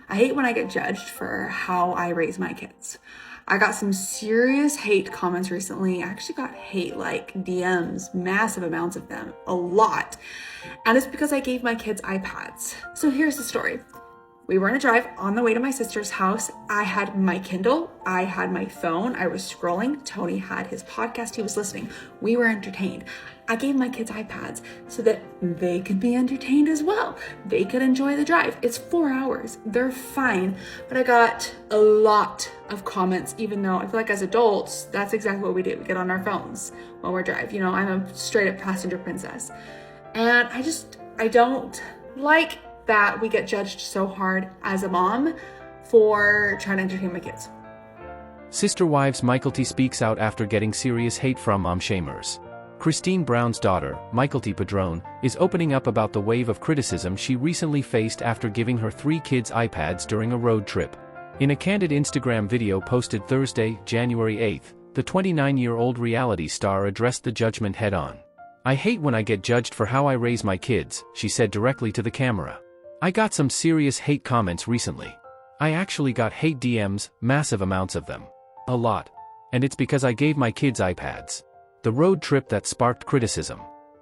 I hate when I get judged for how I raise my kids. I got some serious hate comments recently. I actually got hate like DMs, massive amounts of them, a lot. And it's because I gave my kids iPads. So here's the story. We were in a drive on the way to my sister's house. I had my Kindle, I had my phone, I was scrolling. Tony had his podcast, he was listening. We were entertained. I gave my kids iPads so that they could be entertained as well. They could enjoy the drive. It's 4 hours, they're fine. But I got a lot of comments, even though I feel like as adults, that's exactly what we do. We get on our phones while we're driving. You know, I'm a straight up passenger princess. And I don't like that we get judged so hard as a mom for trying to entertain my kids. Sister Wives Mykelti speaks out after getting serious hate from mom shamers. Christine Brown's daughter, Mykelti Padron, is opening up about the wave of criticism she recently faced after giving her 3 kids iPads during a road trip. In a candid Instagram video posted Thursday, January 8th, the 29-year-old reality star addressed the judgment head-on. "I hate when I get judged for how I raise my kids," she said directly to the camera. "I got some serious hate comments recently. I actually got hate DMs, massive amounts of them. A lot. And it's because I gave my kids iPads. The road trip that sparked criticism."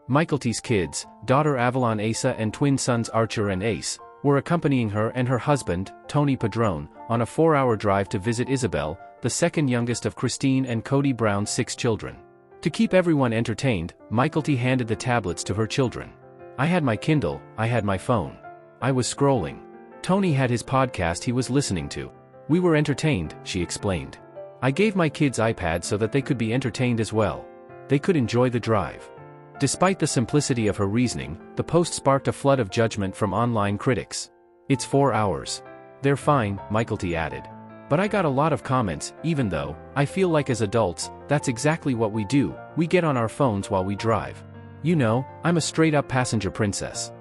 Mykelti's kids, daughter Avalon Asa and twin sons Archer and Ace, were accompanying her and her husband, Tony Padron, on a 4-hour drive to visit Isabel, the second youngest of Christine and Kody Brown's 6 children. To keep everyone entertained, Mykelti handed the tablets to her children. "I had my Kindle, I had my phone. I was scrolling. Tony had his podcast he was listening to. We were entertained," she explained. "I gave my kids iPads so that they could be entertained as well. They could enjoy the drive." Despite the simplicity of her reasoning, the post sparked a flood of judgment from online critics. "It's 4 hours. They're fine," Mykelti added. "But I got a lot of comments, even though, I feel like as adults, that's exactly what we do, we get on our phones while we drive. You know, I'm a straight-up passenger princess."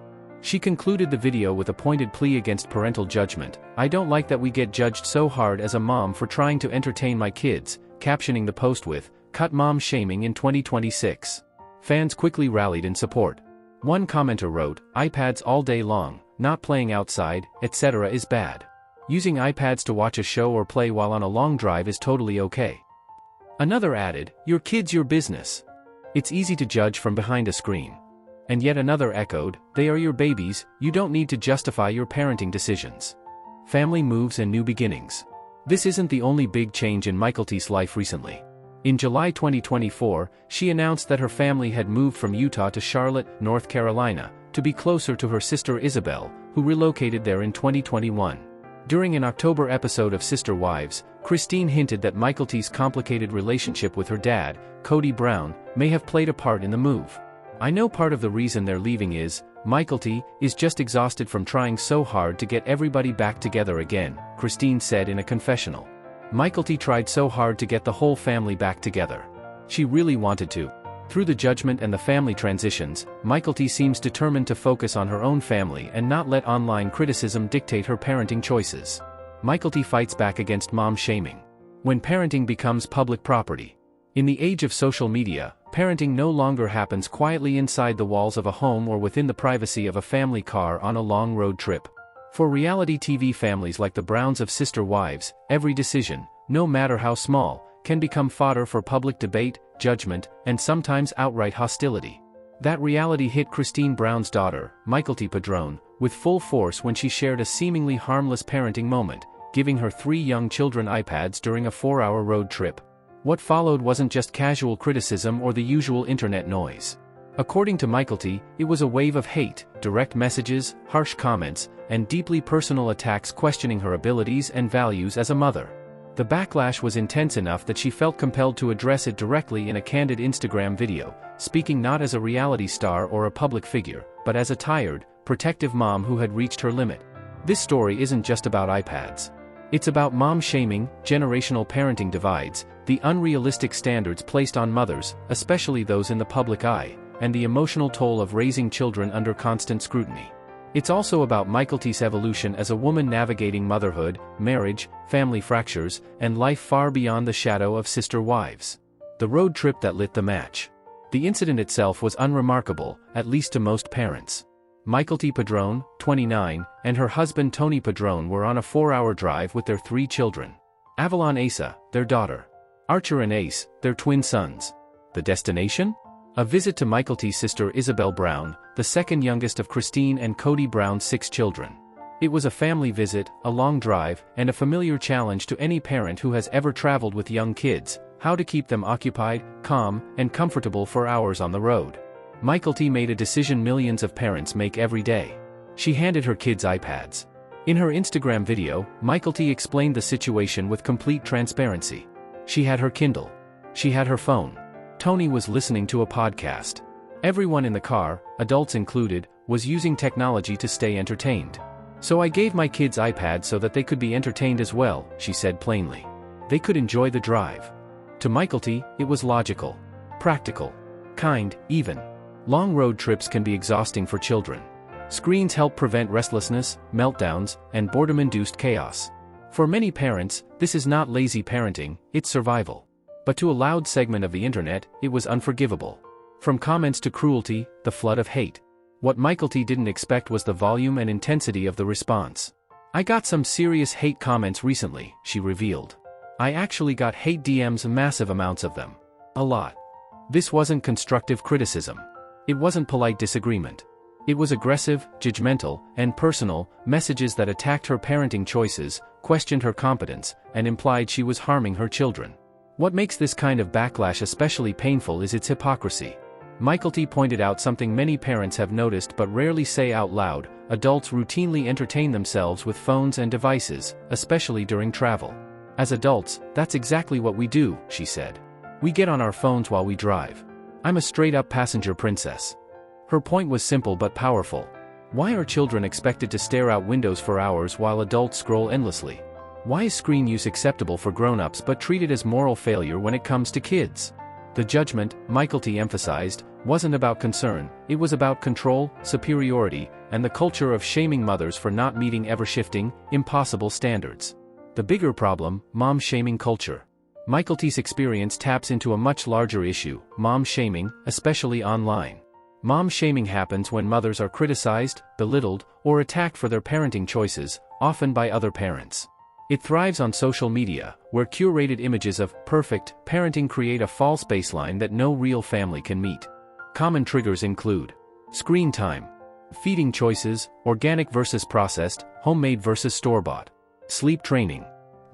She concluded the video with a pointed plea against parental judgment. "I don't like that we get judged so hard as a mom for trying to entertain my kids," captioning the post with, "Cut mom shaming in 2026. Fans quickly rallied in support. One commenter wrote, "iPads all day long, not playing outside, etc. is bad. Using iPads to watch a show or play while on a long drive is totally okay." Another added, "Your kid's your business. It's easy to judge from behind a screen." And yet another echoed, "They are your babies, you don't need to justify your parenting decisions." Family moves and new beginnings. This isn't the only big change in Mykelti's life recently. In July 2024, she announced that her family had moved from Utah to Charlotte, North Carolina, to be closer to her sister Isabel, who relocated there in 2021. During an October episode of Sister Wives, Christine hinted that Mykelti's complicated relationship with her dad, Kody Brown, may have played a part in the move. "I know part of the reason they're leaving is, Mykelti is just exhausted from trying so hard to get everybody back together again," Christine said in a confessional. "Mykelti tried so hard to get the whole family back together. She really wanted to." Through the judgment and the family transitions, Mykelti seems determined to focus on her own family and not let online criticism dictate her parenting choices. Mykelti fights back against mom shaming. When parenting becomes public property. In the age of social media, parenting no longer happens quietly inside the walls of a home or within the privacy of a family car on a long road trip. For reality TV families like the Browns of Sister Wives, every decision, no matter how small, can become fodder for public debate, judgment, and sometimes outright hostility. That reality hit Christine Brown's daughter, Mykelti Padron, with full force when she shared a seemingly harmless parenting moment, giving her 3 young children iPads during a 4-hour road trip. What followed wasn't just casual criticism or the usual internet noise. According to Mykelti, it was a wave of hate, direct messages, harsh comments, and deeply personal attacks questioning her abilities and values as a mother. The backlash was intense enough that she felt compelled to address it directly in a candid Instagram video, speaking not as a reality star or a public figure, but as a tired, protective mom who had reached her limit. This story isn't just about iPads. It's about mom shaming, generational parenting divides, the unrealistic standards placed on mothers, especially those in the public eye, and the emotional toll of raising children under constant scrutiny. It's also about Mykelti's evolution as a woman navigating motherhood, marriage, family fractures, and life far beyond the shadow of Sister Wives. The road trip that lit the match. The incident itself was unremarkable, at least to most parents. Mykelti Padron, 29, and her husband Tony Padron were on a 4-hour drive with their 3 children. Avalon Asa, their daughter. Archer and Ace, their twin sons. The destination? A visit to Mykelti's sister Isabel Brown, the second youngest of Christine and Kody Brown's 6 children. It was a family visit, a long drive, and a familiar challenge to any parent who has ever traveled with young kids: how to keep them occupied, calm, and comfortable for hours on the road. Mykelti made a decision millions of parents make every day. She handed her kids iPads. In her Instagram video, Mykelti explained the situation with complete transparency. She had her Kindle. She had her phone. Tony was listening to a podcast. Everyone in the car, adults included, was using technology to stay entertained. So I gave my kids iPads so that they could be entertained as well, she said plainly. They could enjoy the drive. To Mykelti, it was logical, practical, kind, even. Long road trips can be exhausting for children. Screens help prevent restlessness, meltdowns, and boredom-induced chaos. For many parents, this is not lazy parenting, it's survival. But to a loud segment of the internet, it was unforgivable. From comments to cruelty, the flood of hate. What Mykelti didn't expect was the volume and intensity of the response. I got some serious hate comments recently, she revealed. I actually got hate DMs, massive amounts of them. A lot. This wasn't constructive criticism. It wasn't polite disagreement. It was aggressive, judgmental, and personal, messages that attacked her parenting choices, questioned her competence, and implied she was harming her children. What makes this kind of backlash especially painful is its hypocrisy. Mykelti pointed out something many parents have noticed but rarely say out loud: adults routinely entertain themselves with phones and devices, especially during travel. As adults, that's exactly what we do, she said. We get on our phones while we drive. I'm a straight-up passenger princess. Her point was simple but powerful. Why are children expected to stare out windows for hours while adults scroll endlessly? Why is screen use acceptable for grown-ups but treated as moral failure when it comes to kids? The judgment, Mykelti emphasized, wasn't about concern, it was about control, superiority, and the culture of shaming mothers for not meeting ever-shifting, impossible standards. The bigger problem, mom-shaming culture. Mykelti's experience taps into a much larger issue: mom-shaming, especially online. Mom-shaming happens when mothers are criticized, belittled, or attacked for their parenting choices, often by other parents. It thrives on social media, where curated images of perfect parenting create a false baseline that no real family can meet. Common triggers include screen time, feeding choices, organic versus processed, homemade versus store-bought, sleep training,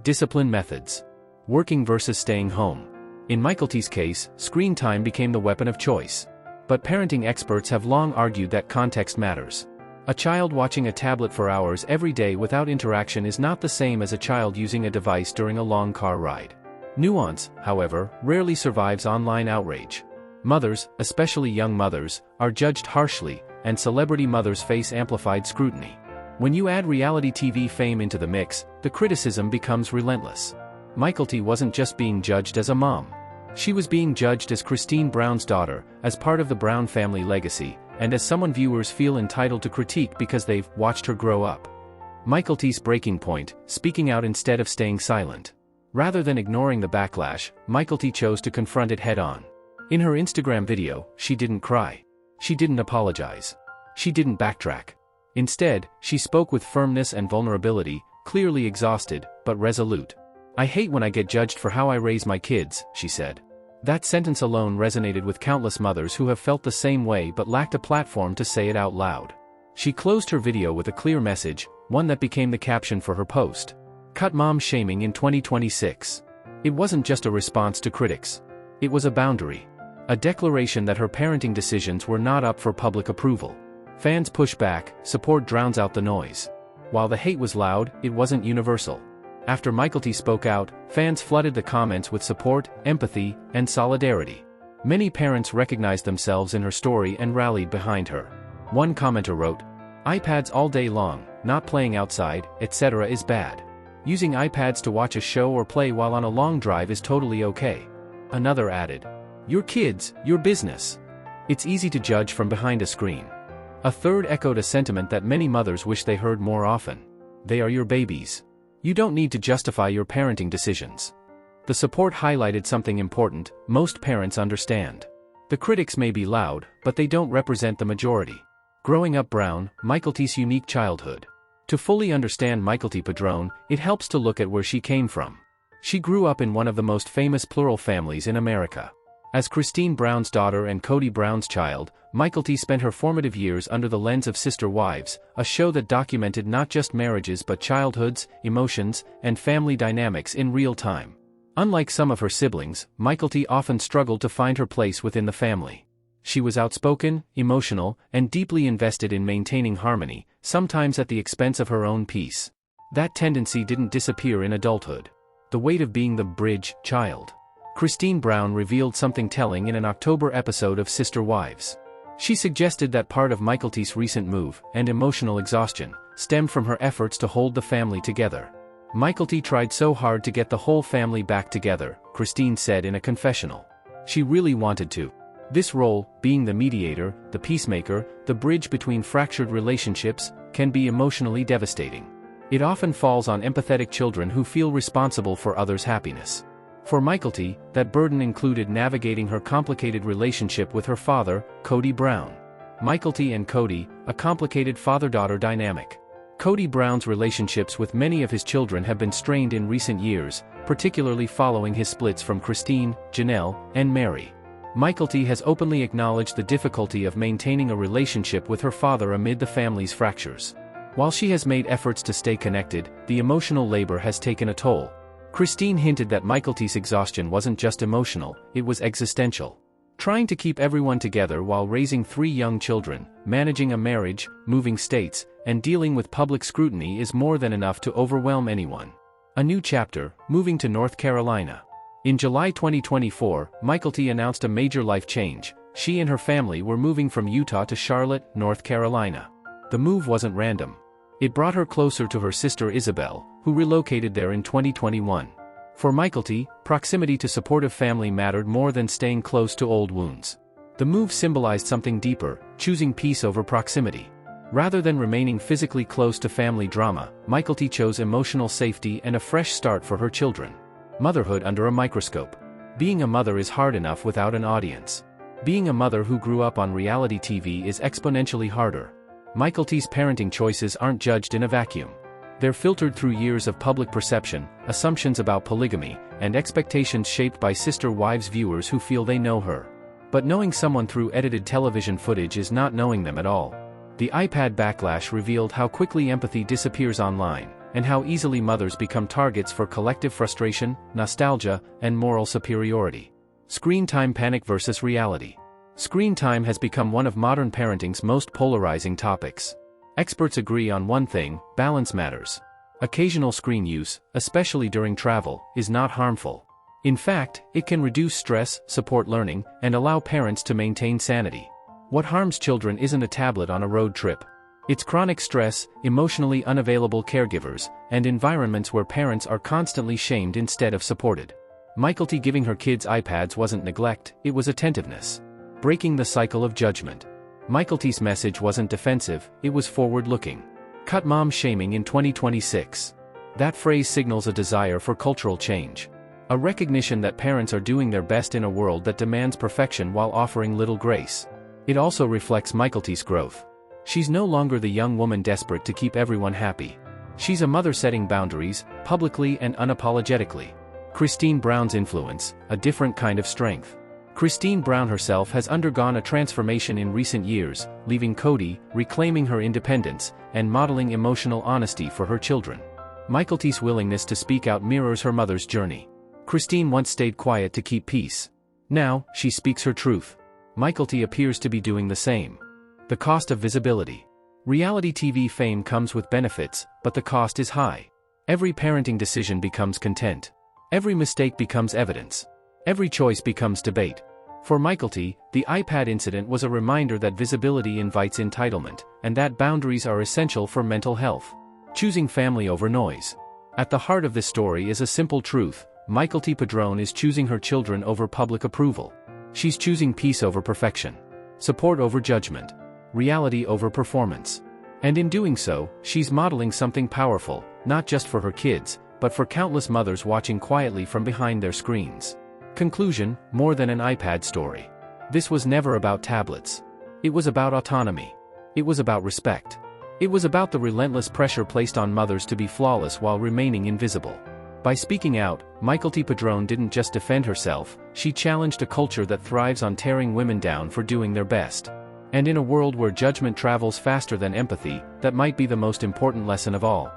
discipline methods, working versus staying home. In Mykelti's case, screen time became the weapon of choice. But parenting experts have long argued that context matters. A child watching a tablet for hours every day without interaction is not the same as a child using a device during a long car ride. Nuance, however, rarely survives online outrage. Mothers, especially young mothers, are judged harshly, and celebrity mothers face amplified scrutiny. When you add reality TV fame into the mix, the criticism becomes relentless. Mykelti wasn't just being judged as a mom. She was being judged as Christine Brown's daughter, as part of the Brown family legacy, and as someone viewers feel entitled to critique because they've watched her grow up. Mykelti's breaking point: speaking out instead of staying silent. Rather than ignoring the backlash, Mykelti chose to confront it head-on. In her Instagram video, she didn't cry. She didn't apologize. She didn't backtrack. Instead, she spoke with firmness and vulnerability, clearly exhausted, but resolute. I hate when I get judged for how I raise my kids, she said. That sentence alone resonated with countless mothers who have felt the same way but lacked a platform to say it out loud. She closed her video with a clear message, one that became the caption for her post: "Cut mom shaming in 2026. It wasn't just a response to critics. It was a boundary. A declaration that her parenting decisions were not up for public approval. Fans push back, support drowns out the noise. While the hate was loud, it wasn't universal. After Mykelti spoke out, fans flooded the comments with support, empathy, and solidarity. Many parents recognized themselves in her story and rallied behind her. One commenter wrote, "iPads all day long, not playing outside, etc. is bad. Using iPads to watch a show or play while on a long drive is totally okay." Another added, "Your kids, your business. It's easy to judge from behind a screen." A third echoed a sentiment that many mothers wish they heard more often: "They are your babies. You don't need to justify your parenting decisions." The support highlighted something important: most parents understand. The critics may be loud, but they don't represent the majority. Growing Up Brown, Mykelti's Unique Childhood. To fully understand Mykelti Padron, it helps to look at where she came from. She grew up in one of the most famous plural families in America. As Christine Brown's daughter and Kody Brown's child, Mykelti spent her formative years under the lens of Sister Wives, a show that documented not just marriages but childhoods, emotions, and family dynamics in real time. Unlike some of her siblings, Mykelti often struggled to find her place within the family. She was outspoken, emotional, and deeply invested in maintaining harmony, sometimes at the expense of her own peace. That tendency didn't disappear in adulthood. The weight of being the bridge child. Christine Brown revealed something telling in an October episode of Sister Wives. She suggested that part of Mykelti's recent move, and emotional exhaustion, stemmed from her efforts to hold the family together. Mykelti tried so hard to get the whole family back together, Christine said in a confessional. She really wanted to. This role, being the mediator, the peacemaker, the bridge between fractured relationships, can be emotionally devastating. It often falls on empathetic children who feel responsible for others' happiness. For Mykelti, that burden included navigating her complicated relationship with her father, Kody Brown. Mykelti and Kody, a complicated father-daughter dynamic. Kody Brown's relationships with many of his children have been strained in recent years, particularly following his splits from Christine, Janelle, and Meri. Mykelti has openly acknowledged the difficulty of maintaining a relationship with her father amid the family's fractures. While she has made efforts to stay connected, the emotional labor has taken a toll. Christine hinted that Mykelti's exhaustion wasn't just emotional, it was existential. Trying to keep everyone together while raising 3 young children, managing a marriage, moving states, and dealing with public scrutiny is more than enough to overwhelm anyone. A new chapter, moving to North Carolina. In July 2024, Mykelti announced a major life change. She and her family were moving from Utah to Charlotte, North Carolina. The move wasn't random. It brought her closer to her sister Isabel, who relocated there in 2021. For Mykelti, proximity to supportive family mattered more than staying close to old wounds. The move symbolized something deeper, choosing peace over proximity. Rather than remaining physically close to family drama, Mykelti chose emotional safety and a fresh start for her children. Motherhood under a microscope. Being a mother is hard enough without an audience. Being a mother who grew up on reality TV is exponentially harder. Mykelti's parenting choices aren't judged in a vacuum. They're filtered through years of public perception, assumptions about polygamy, and expectations shaped by Sister Wives viewers who feel they know her. But knowing someone through edited television footage is not knowing them at all. The iPad backlash revealed how quickly empathy disappears online, and how easily mothers become targets for collective frustration, nostalgia, and moral superiority. Screen time panic versus reality. Screen time has become one of modern parenting's most polarizing topics. Experts agree on one thing: balance matters. Occasional screen use, especially during travel, is not harmful. In fact, it can reduce stress, support learning, and allow parents to maintain sanity. What harms children isn't a tablet on a road trip. It's chronic stress, emotionally unavailable caregivers, and environments where parents are constantly shamed instead of supported. Mykelti giving her kids iPads wasn't neglect, it was attentiveness. Breaking the cycle of judgment. Mykelti's message wasn't defensive, it was forward-looking. Cut mom shaming in 2026. That phrase signals a desire for cultural change. A recognition that parents are doing their best in a world that demands perfection while offering little grace. It also reflects Mykelti's growth. She's no longer the young woman desperate to keep everyone happy. She's a mother setting boundaries, publicly and unapologetically. Christine Brown's influence, a different kind of strength. Christine Brown herself has undergone a transformation in recent years, leaving Kody, reclaiming her independence, and modeling emotional honesty for her children. Mykelti's willingness to speak out mirrors her mother's journey. Christine once stayed quiet to keep peace. Now, she speaks her truth. Mykelti appears to be doing the same. The cost of visibility. Reality TV fame comes with benefits, but the cost is high. Every parenting decision becomes content. Every mistake becomes evidence. Every choice becomes debate. For Mykelti, the iPad incident was a reminder that visibility invites entitlement, and that boundaries are essential for mental health. Choosing family over noise. At the heart of this story is a simple truth: Mykelti Padron is choosing her children over public approval. She's choosing peace over perfection, support over judgment, reality over performance. And in doing so, she's modeling something powerful, not just for her kids, but for countless mothers watching quietly from behind their screens. Conclusion: more than an iPad story. This was never about tablets. It was about autonomy. It was about respect. It was about the relentless pressure placed on mothers to be flawless while remaining invisible. By speaking out, Mykelti Padron didn't just defend herself, she challenged a culture that thrives on tearing women down for doing their best. And in a world where judgment travels faster than empathy, that might be the most important lesson of all.